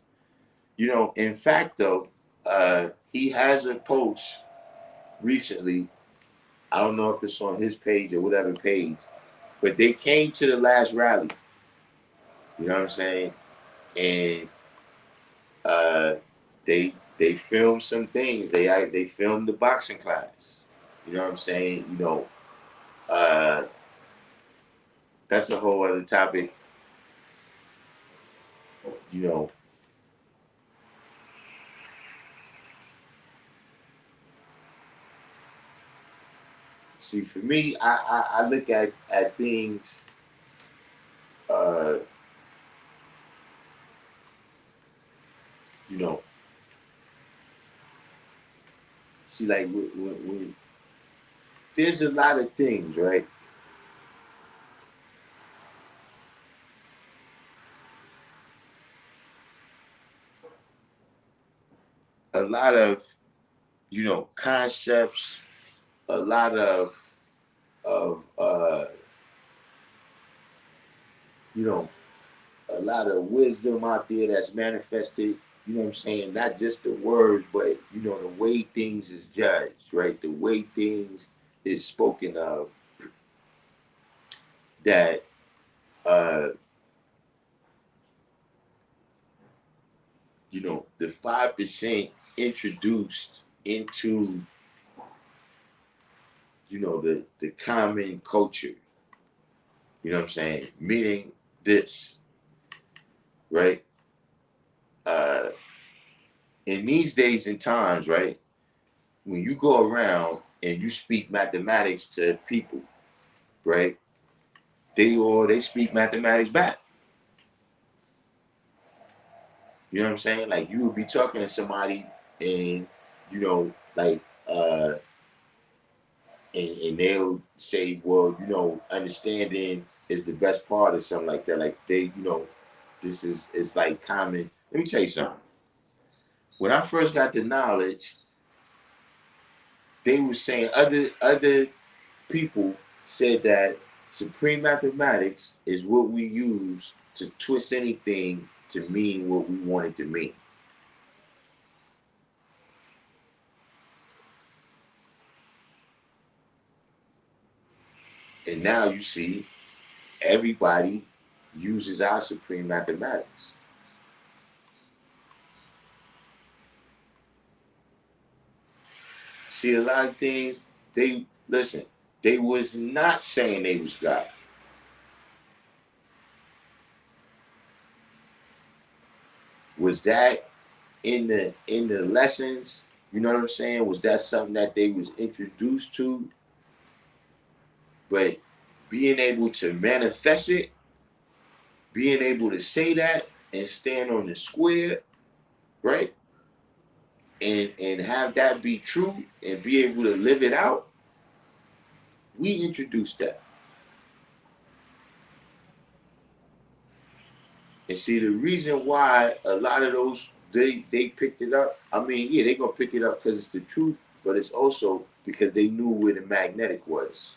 In fact, though, he has a post recently. I don't know if it's on his page or whatever page, but they came to the last rally. You know what I'm saying? And uh, they filmed some things. They filmed the boxing class. You know what I'm saying? Uh, that's a whole other topic. You know, see, for me, I look at things. Uh, you know, see, like there's a lot of things, right? A lot of concepts, a lot of you know a lot of wisdom out there that's manifested. You know what I'm saying? Not just the words, but the way things is judged, right? The way things is spoken of. That uh, the 5% introduced into the common culture. You know what I'm saying? Meaning this, right? Uh, in these days and times, right? When you go around and you speak mathematics to people, right? They speak mathematics back. You know what I'm saying? Like you would be talking to somebody and like and they'll say, well, understanding is the best part or something like that. Like this is like common. Let me tell you something. When I first got the knowledge, they were saying other people said that supreme mathematics is what we use to twist anything to mean what we want it to mean. And now you see everybody uses our supreme mathematics. See, a lot of things, they, listen, they was not saying they was God. Was that in the lessons? You know what I'm saying? Was that something that they was introduced to? But being able to manifest it, being able to say that and stand on the square, right? And have that be true and be able to live it out, we introduced that. And see, the reason why a lot of those they picked it up, I mean, yeah, they gonna pick it up because it's the truth, but it's also because they knew where the magnetic was.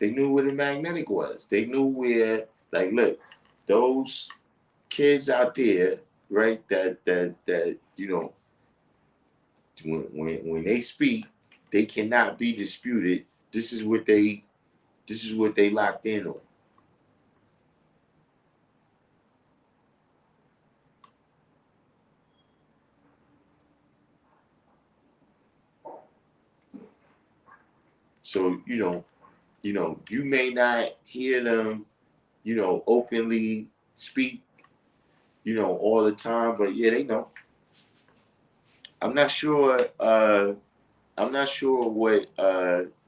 They knew where the magnetic was. They knew where, like, look, those kids out there, right? That when they speak, they cannot be disputed. This is what they locked in on. So you may not hear them, openly speak, all the time, but yeah, they know. I'm not sure. I'm not sure what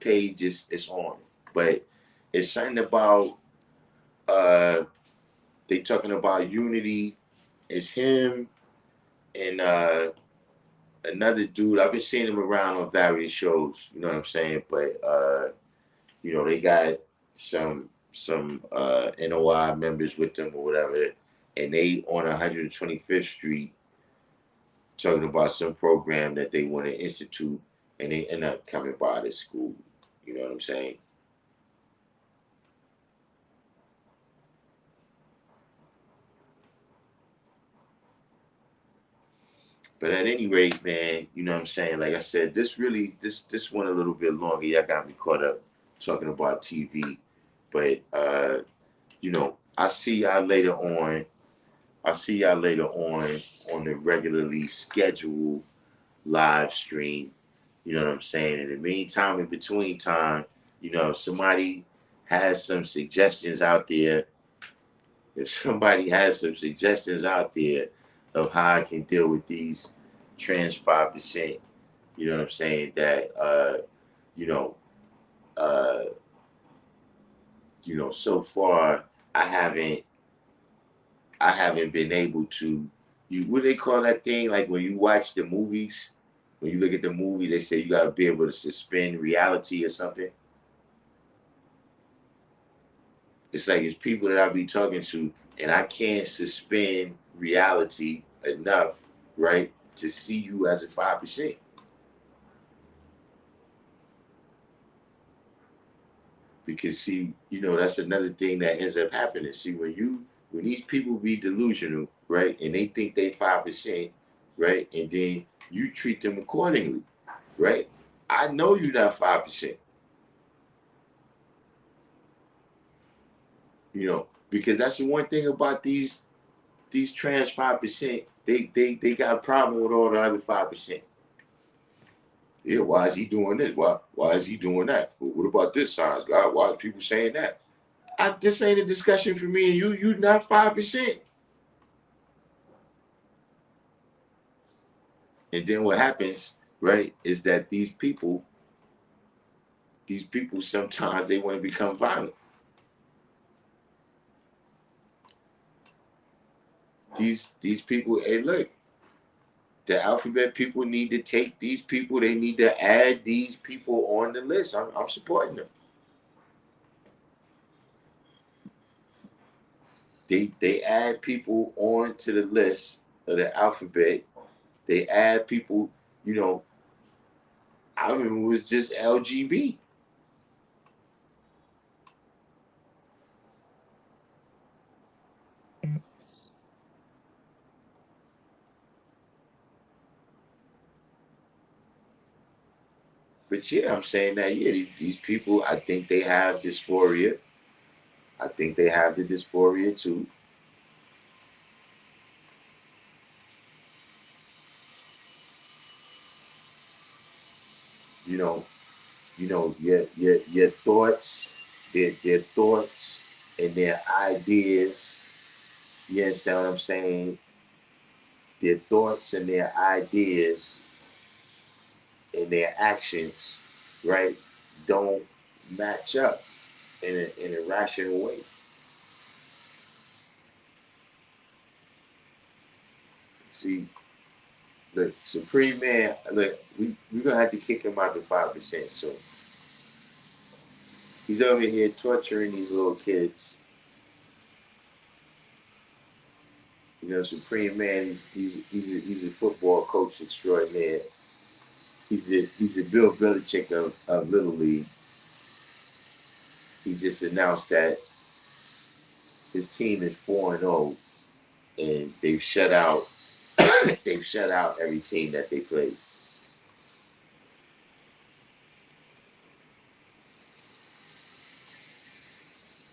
page is on, but it's something about uh, they talking about unity. It's him and another dude. I've been seeing him around on various shows. You know what I'm saying? But they got some NOI members with them or whatever, and they on 125th Street talking about some program that they want to institute, and they end up coming by the school. You know what I'm saying? But at any rate, man, you know what I'm saying? Like I said, this went a little bit longer. Y'all got me caught up talking about TV. But I see y'all later on. I'll see y'all later on the regularly scheduled live stream. You know what I'm saying? In the meantime, in between time, if somebody has some suggestions out there, if somebody has some suggestions out there of how I can deal with these trans 5%, you know what I'm saying, that you know, uh, so far I haven't I haven't been able to. What do they call that thing? Like when you watch the movies, when you look at the movie, they say you gotta be able to suspend reality or something. It's like it's people that I be talking to, and I can't suspend reality enough, right, to see you as a 5%. Because see, that's another thing that ends up happening. See, when these people be delusional, right, and they think they 5%, right, and then you treat them accordingly, right? I know you're not 5%, because that's the one thing about these trans 5%. They got a problem with all the other 5%. Yeah, why is he doing this? Why is he doing that? Well, what about this science, God? Why are people saying that? This ain't a discussion for me and you. You not 5%. And then what happens, right, is that these people sometimes they want to become violent. These people, hey, look, the alphabet people need to take these people. They need to add these people on the list. I'm supporting them. They add people on to the list of the alphabet. They add people. You know, I remember it was just LGB. But yeah, I'm saying that yeah, these people, I think they have dysphoria. I think they have the dysphoria too. You know, your thoughts, their thoughts and their ideas. You understand what I'm saying? Their thoughts and their ideas and their actions, right, don't match up in a rational way. See, look, Supreme Man, look, we're gonna have to kick him out to 5%. So he's over here torturing these little kids. You know, Supreme Man, he's a football coach extraordinaire. He's a Bill Belichick of Little League. He just announced that his team is 4-0, and they've shut out they've shut out every team that they played.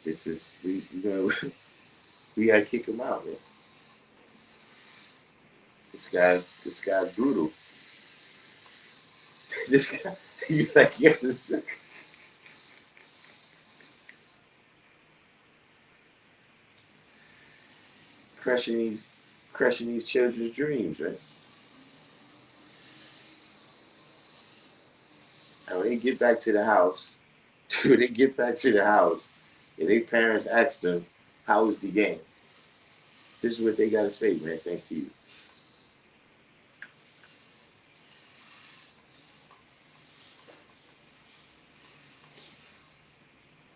This is we gotta kick him out, man. This guy's brutal. This guy, he's like, yeah, crushing these crushing these children's dreams, right? And when they get back to the house, when they get back to the house, and their parents ask them, "How was the game?" This is what they gotta say, man. Thanks to you.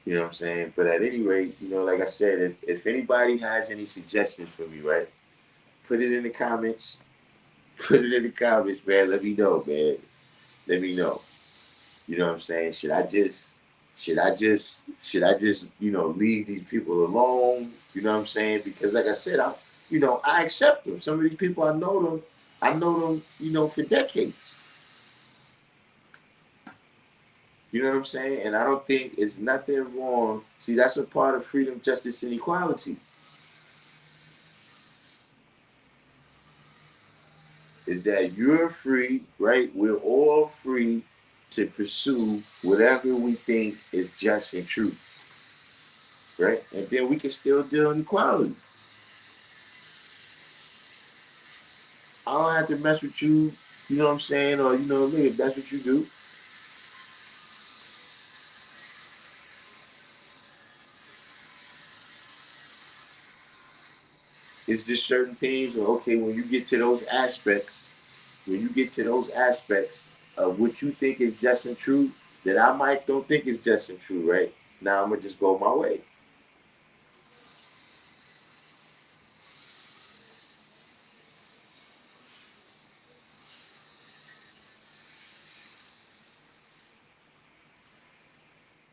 You know what I'm saying? But at any rate, like I said, if anybody has any suggestions for me, right, put it in the comments. Put it in the comments, man. Let me know, man. Let me know. You know what I'm saying? Should I just leave these people alone? You know what I'm saying? Because like I said, I accept them. Some of these people I know them, for decades. You know what I'm saying? And I don't think it's nothing wrong. See, that's a part of freedom, justice, and equality. Is that you're free, right? We're all free to pursue whatever we think is just and true, right? And then we can still deal in equality. I don't have to mess with you, you know what I'm saying? Or, look, if that's what you do, it's just certain things. Or, okay, when you get to those aspects of what you think is just and true, that I might don't think is just and true, right? Now I'm going to just go my way.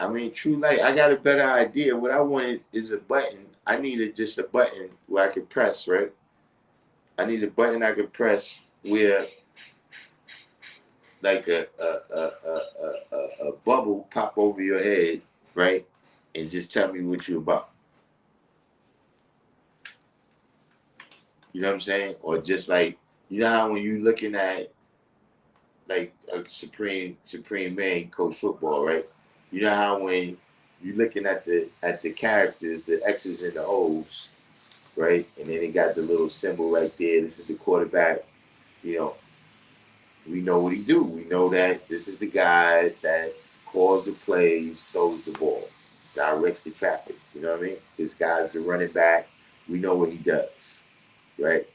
I mean, true light. I got a better idea. What I wanted is a button. I needed just a button where I could press, right? I need a button I could press where like a bubble pop over your head, right? And just tell me what you about. You know what I'm saying? Or just like, how when you looking at like a supreme man coach football, right? You know how when you looking at the characters, the X's and the O's, right? And then they got the little symbol right there. This is the quarterback. You know, we know what he do. We know that this is the guy that calls the plays, throws the ball, directs the traffic. You know what I mean? This guy's the running back. We know what he does, right?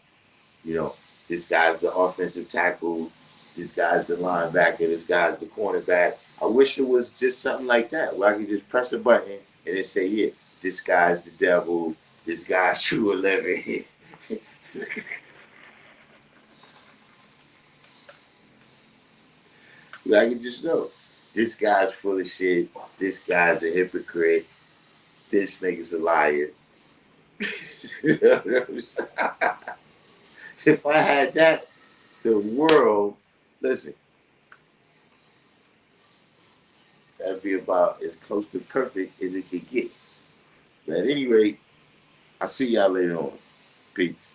You know, this guy's the offensive tackle. This guy's the linebacker. This guy's the cornerback. I wish it was just something like that where I could just press a button and it say, yeah, this guy's the devil. This guy's true 11. I can just know this guy's full of shit. This guy's a hypocrite. This nigga's a liar. You know what I'm saying? If I had that, the world, listen, that'd be about as close to perfect as it could get. But at any rate, I'll see y'all later on. Peace.